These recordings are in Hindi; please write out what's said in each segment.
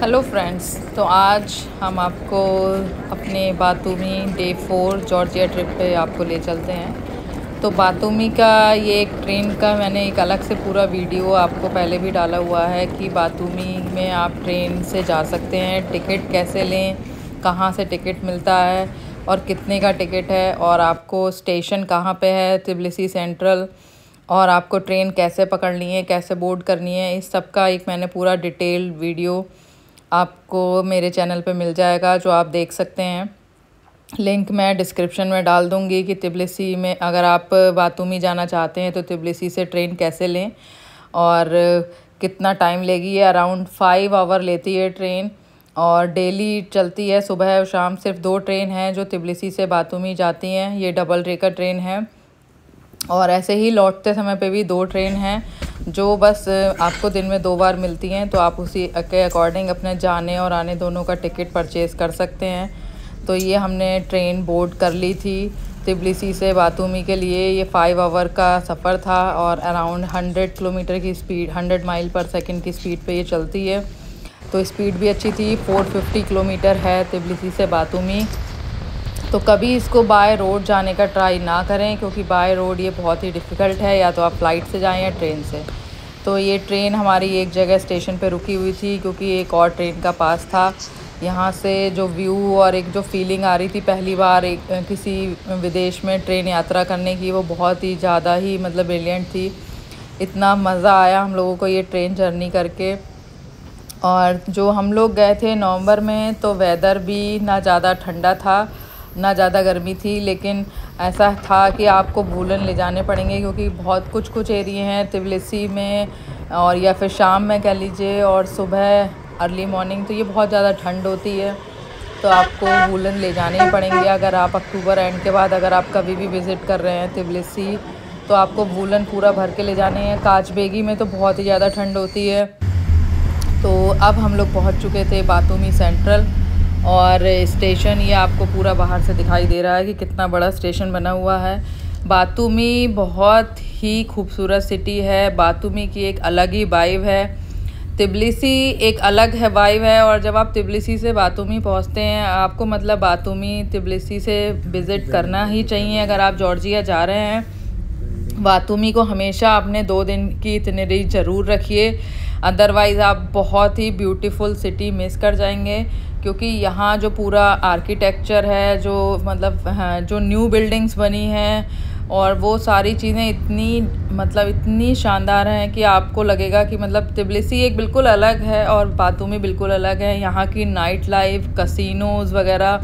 हेलो फ्रेंड्स, तो आज हम आपको अपने बातूमी डे 4 जॉर्जिया ट्रिप पे आपको ले चलते हैं। तो बातूमी का ये एक ट्रेन का मैंने एक अलग से पूरा वीडियो आपको पहले भी डाला हुआ है कि बातूमी में आप ट्रेन से जा सकते हैं, टिकट कैसे लें, कहाँ से टिकट मिलता है और कितने का टिकट है, और आपको स्टेशन कहाँ पे है, तिब्लिसी सेंट्रल, और आपको ट्रेन कैसे पकड़नी है, कैसे बोर्ड करनी है। इस सब का एक मैंने पूरा डिटेल वीडियो आपको मेरे चैनल पे मिल जाएगा, जो आप देख सकते हैं। लिंक मैं डिस्क्रिप्शन में डाल दूँगी कि तिब्लिसी में अगर आप बातूमी जाना चाहते हैं तो तिब्लिसी से ट्रेन कैसे लें और कितना टाइम लेगी। ये अराउंड 5 आवर लेती है ट्रेन और डेली चलती है, सुबह और शाम। सिर्फ 2 ट्रेन हैं जो तिब्लिसी से बातूमी जाती हैं। ये डबल डेकर ट्रेन है और ऐसे ही लौटते समय पे भी 2 ट्रेन हैं जो बस आपको दिन में 2 बार मिलती हैं। तो आप उसी के अकॉर्डिंग अपने जाने और आने दोनों का टिकट परचेज़ कर सकते हैं। तो ये हमने ट्रेन बोर्ड कर ली थी तिब्लिसी से बातूमी के लिए। ये 5 आवर का सफ़र था और अराउंड 100 किलोमीटर की स्पीड, 100 माइल पर सेकंड की स्पीड पे ये चलती है। तो स्पीड भी अच्छी थी। 450 किलोमीटर है तिब्लिसी से बातूमी। तो कभी इसको बाय रोड जाने का ट्राई ना करें, क्योंकि बाय रोड ये बहुत ही डिफ़िकल्ट है। या तो आप फ़्लाइट से जाएं या ट्रेन से। तो ये ट्रेन हमारी एक जगह स्टेशन पे रुकी हुई थी, क्योंकि एक और ट्रेन का पास था। यहाँ से जो व्यू और एक जो फीलिंग आ रही थी पहली बार एक किसी विदेश में ट्रेन यात्रा करने की, वो बहुत ही ज़्यादा ही मतलब ब्रिलियंट थी। इतना मज़ा आया हम लोगों को ये ट्रेन जर्नी करके। और जो हम लोग गए थे नवंबर में, तो वेदर भी ना ज़्यादा ठंडा था ना ज़्यादा गर्मी थी, लेकिन ऐसा था कि आपको वूलन ले जाने पड़ेंगे, क्योंकि बहुत कुछ एरिए हैं तिब्लिसी में, और या फिर शाम में कह लीजिए और सुबह अर्ली मॉर्निंग, तो ये बहुत ज़्यादा ठंड होती है। तो आपको वूलन ले जाने ही पड़ेंगे। अगर आप अक्टूबर एंड के बाद अगर आप कभी भी विज़िट कर रहे हैं तिब्लिसी, तो आपको वूलन पूरा भर के ले जाने हैं। काचबेगी में तो बहुत ही ज़्यादा ठंड होती है। तो अब हम लोग पहुँच चुके थे बातूमी सेंट्रल, और स्टेशन ये आपको पूरा बाहर से दिखाई दे रहा है कि कितना बड़ा स्टेशन बना हुआ है। बातूमी बहुत ही खूबसूरत सिटी है। बातूमी की एक अलग ही वाइब है। तिब्लिसी एक अलग है वाइब है। और जब आप तिब्लिसी से बातूमी पहुंचते हैं, आपको मतलब बातूमी तिब्लिसी से विज़िट करना ही चाहिए अगर आप जॉर्जिया जा रहे हैं। बातूमी को हमेशा अपने 2 दिन की इटिनरी ज़रूर रखिए, अदरवाइज़ आप बहुत ही ब्यूटीफुल सिटी मिस कर जाएंगे। क्योंकि यहाँ जो पूरा आर्किटेक्चर है, जो मतलब जो न्यू बिल्डिंग्स बनी हैं, और वो सारी चीज़ें इतनी शानदार हैं कि आपको लगेगा कि मतलब तिब्लिसी एक बिल्कुल अलग है और बातूमी बिल्कुल अलग है। यहाँ की नाइट लाइफ, कसिनोज़ वगैरह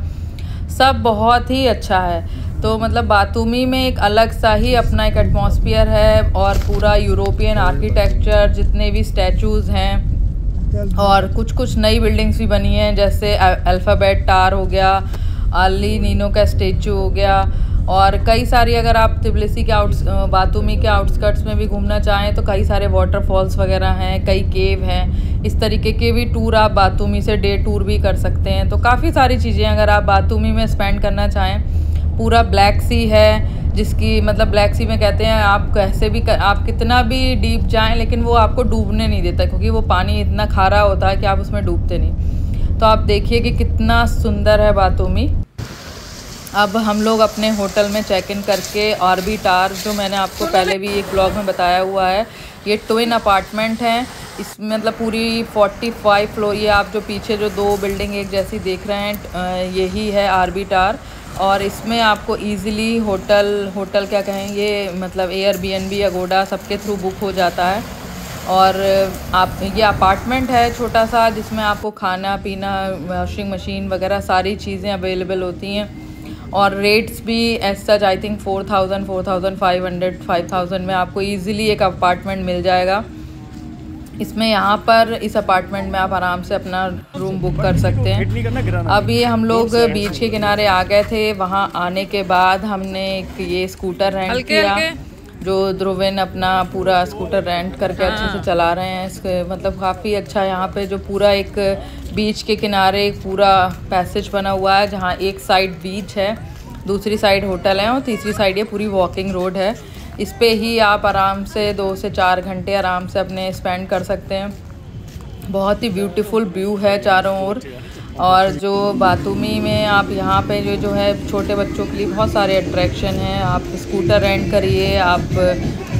सब बहुत ही अच्छा है। तो मतलब बातूमी में एक अलग सा ही अपना एक एटमॉस्फेयर है, और पूरा यूरोपियन आर्किटेक्चर, जितने भी स्टैचूज़ हैं, और कुछ नई बिल्डिंग्स भी बनी हैं, जैसे अल्फ़ाबेट टावर हो गया, अली नीनो का स्टेचू हो गया, और कई सारी, अगर आप तिब्लिसी के बातूमी के आउटस्कर्ट्स में भी घूमना चाहें तो कई सारे वाटरफॉल्स वगैरह हैं, कई केव हैं। इस तरीके के भी टूर आप बातूमी से डे टूर भी कर सकते हैं। तो काफ़ी सारी चीज़ें अगर आप बातूमी में स्पेंड करना चाहें। पूरा ब्लैक सी है, जिसकी मतलब ब्लैक सी में कहते हैं आप कैसे भी आप कितना भी डीप जाएं, लेकिन वो आपको डूबने नहीं देता, क्योंकि वो पानी इतना खारा होता है कि आप उसमें डूबते नहीं। तो आप देखिए कि कितना सुंदर है बातूमी। अब हम लोग अपने होटल में चेक इन करके आरबी टावर, जो मैंने आपको पहले भी एक ब्लॉग में बताया हुआ है, ये ट्विन अपार्टमेंट हैं। इसमें मतलब पूरी 45 फ्लोर, ये आप जो पीछे जो 2 बिल्डिंग एक जैसी देख रहे हैं, यही है आरबी टावर। और इसमें आपको इजीली होटल क्या कहेंगे, मतलब एयरबीएनबी, अगोडा सबके थ्रू बुक हो जाता है। और आप ये अपार्टमेंट है छोटा सा, जिसमें आपको खाना पीना, वॉशिंग मशीन वगैरह सारी चीज़ें अवेलेबल होती हैं। और रेट्स भी एज सच आई थिंक 4000, 4500, 5000 में आपको इजीली एक अपार्टमेंट मिल जाएगा। इसमें यहाँ पर इस अपार्टमेंट में आप आराम से अपना रूम बुक कर सकते हैं। अब ये हम लोग बीच के किनारे आ गए थे। वहाँ आने के बाद हमने एक ये स्कूटर रेंट किया, जो ध्रुविन अपना पूरा स्कूटर रेंट करके अच्छे से चला रहे हैं। इसके मतलब काफ़ी अच्छा, यहाँ पे जो पूरा एक बीच के किनारे एक पूरा पैसेज बना हुआ है, जहाँ एक साइड बीच है, दूसरी साइड होटल है, और तीसरी साइड ये पूरी वॉकिंग रोड है। इस पे ही आप आराम से 2 से 4 घंटे आराम से अपने स्पेंड कर सकते हैं। बहुत ही ब्यूटीफुल व्यू है चारों ओर। और जो बातूमी में आप यहाँ पे जो है छोटे बच्चों के लिए बहुत सारे अट्रैक्शन हैं। आप स्कूटर रेंट करिए, आप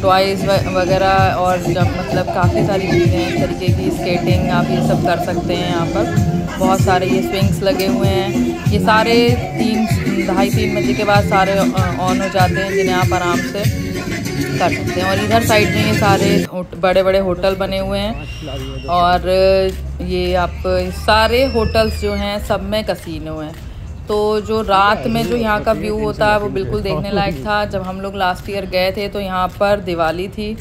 टॉयज़ वगैरह और जब मतलब काफ़ी सारी चीज़ें इस तरीके की, स्केटिंग आप ये सब कर सकते हैं। यहाँ पर बहुत सारे ये स्विंग्स लगे हुए हैं। ये सारे 2:30-3 बजे के बाद सारे ऑन हो जाते हैं, जिन्हें आप आराम से कर सकते हैं। और इधर साइड में ये सारे बड़े बड़े होटल बने हुए हैं। और ये आप सारे होटल्स जो हैं सब में कसिनो हैं। तो जो रात में जो यहाँ का व्यू होता है वो बिल्कुल देखने लायक था। जब हम लोग लास्ट ईयर गए थे तो यहाँ पर दिवाली थी,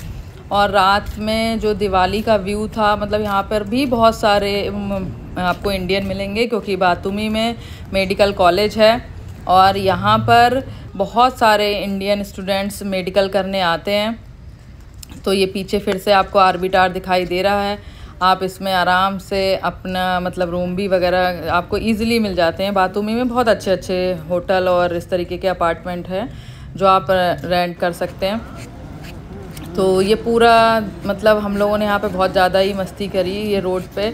और रात में जो दिवाली का व्यू था, मतलब यहाँ पर भी बहुत सारे आपको इंडियन मिलेंगे, क्योंकि बातूमी में मेडिकल कॉलेज है और यहाँ पर बहुत सारे इंडियन स्टूडेंट्स मेडिकल करने आते हैं। तो ये पीछे फिर से आपको आर्बिटार दिखाई दे रहा है। आप इसमें आराम से अपना मतलब रूम भी वगैरह आपको इजीली मिल जाते हैं। बातूमी में बहुत अच्छे अच्छे होटल और इस तरीके के अपार्टमेंट हैं जो आप रेंट कर सकते हैं। तो ये पूरा मतलब हम लोगों ने यहाँ पे बहुत ज़्यादा ही मस्ती करी। ये रोड पे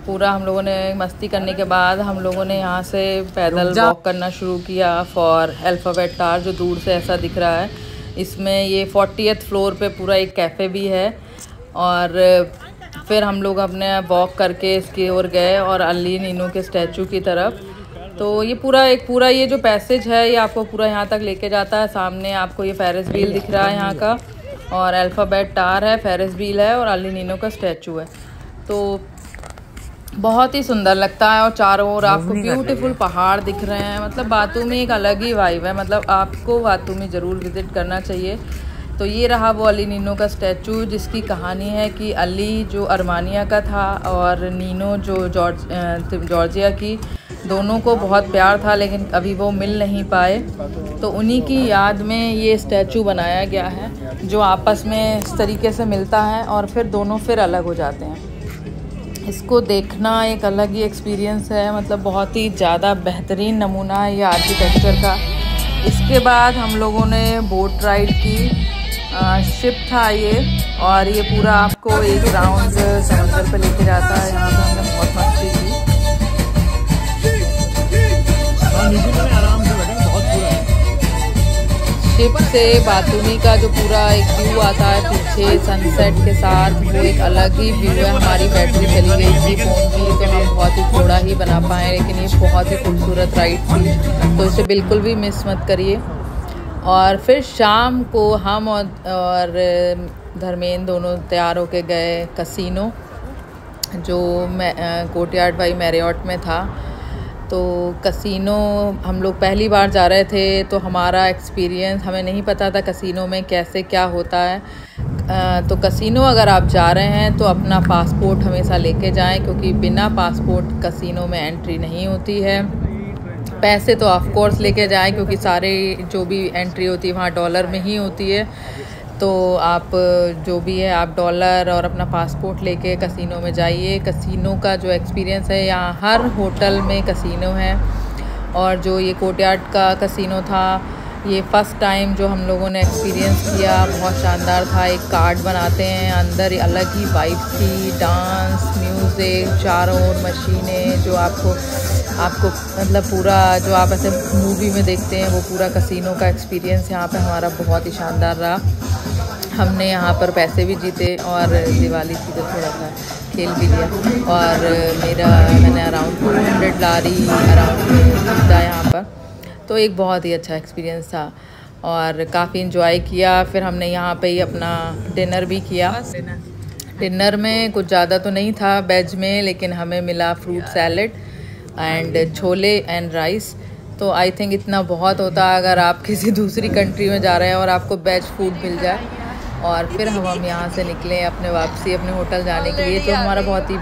पूरा हम लोगों ने मस्ती करने के बाद हम लोगों ने यहाँ से पैदल वॉक करना शुरू किया फॉर अल्फ़ाबेट टावर, जो दूर से ऐसा दिख रहा है। इसमें ये 40th फ्लोर पे पूरा एक कैफ़े भी है। और फिर हम लोग अपने वॉक करके इसकी ओर गए और अली नीनू के स्टैचू की तरफ। तो ये पूरा ये जो पैसेज है ये आपको पूरा यहाँ तक लेके जाता है। सामने आपको ये फेरिस व्हील दिख रहा है यहाँ का, और अल्फ़ाबेट टावर है, फेरिस व्हील है और अली नीनू का स्टैचू है। तो बहुत ही सुंदर लगता है और चारों ओर आपको ब्यूटीफुल पहाड़ दिख रहे हैं। मतलब बातूमी एक अलग ही वाइब है, मतलब आपको बातूमी ज़रूर विज़िट करना चाहिए। तो ये रहा वो अली नीनो का स्टैचू, जिसकी कहानी है कि अली जो अर्मानिया का था और नीनो जो जॉर्जिया की, दोनों को बहुत प्यार था लेकिन अभी वो मिल नहीं पाए। तो उन्हीं की याद में ये स्टैचू बनाया गया है, जो आपस में इस तरीके से मिलता है और फिर दोनों फिर अलग हो जाते हैं। इसको देखना एक अलग ही एक्सपीरियंस है, मतलब बहुत ही ज़्यादा बेहतरीन नमूना है ये आर्किटेक्चर का। इसके बाद हम लोगों ने बोट राइड की, शिप था ये, और ये पूरा आपको एक राउंड समुद्र पे लेके जाता है। यहाँ पे हमने बहुत मस्ती की। शिप से बातूमी का जो पूरा एक व्यू आता है पीछे सनसेट के साथ, वो एक अलग ही व्यू है। हमारी बैटरी चली गई थी फ़ोन की, तो हम बहुत ही थोड़ा ही बना पाए, लेकिन ये बहुत ही खूबसूरत राइड थी, तो इसे बिल्कुल भी मिस मत करिए। और फिर शाम को हम और धर्मेंद्र दोनों तैयार होके गए कसिनो, जो कोर्टयार्ड बाई मैरियट में था। तो कसिनो हम लोग पहली बार जा रहे थे, तो हमारा एक्सपीरियंस, हमें नहीं पता था कसिनो में कैसे क्या होता है। तो कसिनो अगर आप जा रहे हैं तो अपना पासपोर्ट हमेशा लेके जाएं, क्योंकि बिना पासपोर्ट कसिनो में एंट्री नहीं होती है। पैसे तो ऑफ कोर्स लेके जाएं, क्योंकि सारे जो भी एंट्री होती है वहाँ डॉलर में ही होती है। तो आप जो भी है आप डॉलर और अपना पासपोर्ट लेके कसिनो में जाइए। कसिनो का जो एक्सपीरियंस है, यहाँ हर होटल में कसिनो है। और जो ये कोर्टयार्ड का कसिनो था, ये फ़र्स्ट टाइम जो हम लोगों ने एक्सपीरियंस किया, बहुत शानदार था। एक कार्ड बनाते हैं, अंदर अलग ही वाइब थी, डांस, म्यूज़िक, चारों ओर मशीनें, जो आपको मतलब पूरा जो आप ऐसे मूवी में देखते हैं वो पूरा कसिनो का एक्सपीरियंस यहाँ पे हमारा बहुत ही शानदार रहा। हमने यहाँ पर पैसे भी जीते और दिवाली थी तो थोड़ा सा खेल भी लिया, और मैंने अराउंड 200 लारी अराउंड जीता यहाँ पर। तो एक बहुत ही अच्छा एक्सपीरियंस था और काफ़ी इन्जॉय किया। फिर हमने यहाँ पे ही अपना डिनर भी किया। डिनर में कुछ ज़्यादा तो नहीं था वेज में, लेकिन हमें मिला fruit salad and chole and rice. तो आई थिंक इतना बहुत होता है अगर आप किसी दूसरी कंट्री में जा रहे हैं और आपको वेज फूड मिल जाए। और फिर हम यहाँ से निकले अपने वापसी अपने होटल जाने के लिए। तो हमारा बहुत ही